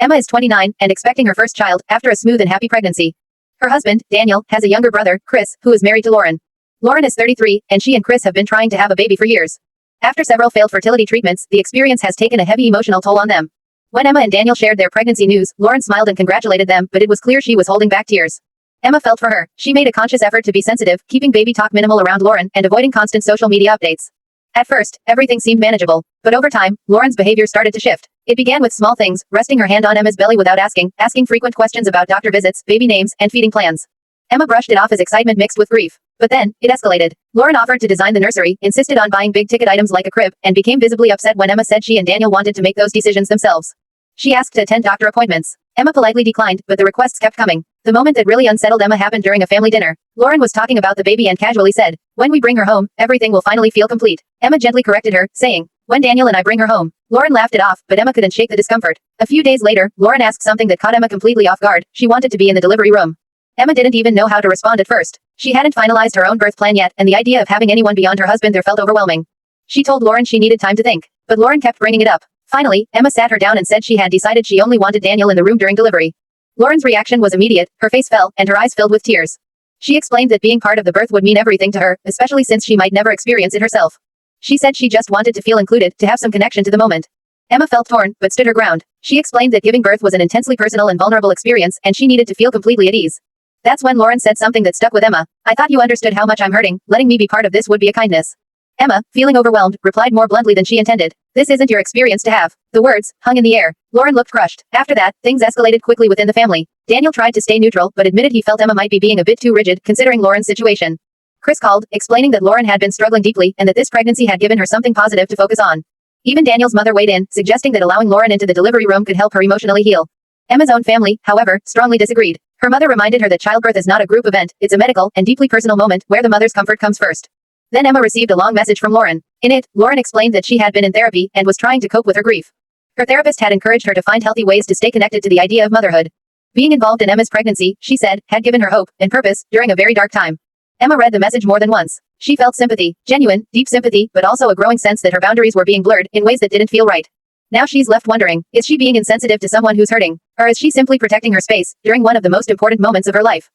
Emma is 29 and expecting her first child after a smooth and happy pregnancy. Her husband, Daniel, has a younger brother, Chris, who is married to Lauren. Lauren is 33, and she and Chris have been trying to have a baby for years. After several failed fertility treatments, the experience has taken a heavy emotional toll on them. When Emma and Daniel shared their pregnancy news, Lauren smiled and congratulated them, but it was clear she was holding back tears. Emma felt for her. She made a conscious effort to be sensitive, keeping baby talk minimal around Lauren, and avoiding constant social media updates. At first, everything seemed manageable, but over time, Lauren's behavior started to shift. It began with small things, resting her hand on Emma's belly without asking frequent questions about doctor visits, baby names, and feeding plans. Emma brushed it off as excitement mixed with grief. But then, it escalated. Lauren offered to design the nursery, insisted on buying big-ticket items like a crib, and became visibly upset when Emma said she and Daniel wanted to make those decisions themselves. She asked to attend doctor appointments. Emma politely declined, but the requests kept coming. The moment that really unsettled Emma happened during a family dinner. Lauren was talking about the baby and casually said, "When we bring her home, everything will finally feel complete." Emma gently corrected her, saying, "When Daniel and I bring her home." Lauren laughed it off, but Emma couldn't shake the discomfort. A few days later, Lauren asked something that caught Emma completely off guard. She wanted to be in the delivery room. Emma didn't even know how to respond at first. She hadn't finalized her own birth plan yet, and the idea of having anyone beyond her husband there felt overwhelming. She told Lauren she needed time to think, but Lauren kept bringing it up. Finally, Emma sat her down and said she had decided she only wanted Daniel in the room during delivery. Lauren's reaction was immediate, her face fell, and her eyes filled with tears. She explained that being part of the birth would mean everything to her, especially since she might never experience it herself. She said she just wanted to feel included, to have some connection to the moment. Emma felt torn, but stood her ground. She explained that giving birth was an intensely personal and vulnerable experience, and she needed to feel completely at ease. That's when Lauren said something that stuck with Emma. "I thought you understood how much I'm hurting. Letting me be part of this would be a kindness." Emma, feeling overwhelmed, replied more bluntly than she intended. "This isn't your experience to have." The words hung in the air. Lauren looked crushed. After that, things escalated quickly within the family. Daniel tried to stay neutral, but admitted he felt Emma might be being a bit too rigid, considering Lauren's situation. Chris called, explaining that Lauren had been struggling deeply, and that this pregnancy had given her something positive to focus on. Even Daniel's mother weighed in, suggesting that allowing Lauren into the delivery room could help her emotionally heal. Emma's own family, however, strongly disagreed. Her mother reminded her that childbirth is not a group event, it's a medical and deeply personal moment where the mother's comfort comes first. Then Emma received a long message from Lauren. In it, Lauren explained that she had been in therapy and was trying to cope with her grief. Her therapist had encouraged her to find healthy ways to stay connected to the idea of motherhood. Being involved in Emma's pregnancy, she said, had given her hope and purpose during a very dark time. Emma read the message more than once. She felt sympathy, genuine, deep sympathy, but also a growing sense that her boundaries were being blurred in ways that didn't feel right. Now she's left wondering, is she being insensitive to someone who's hurting, or is she simply protecting her space during one of the most important moments of her life?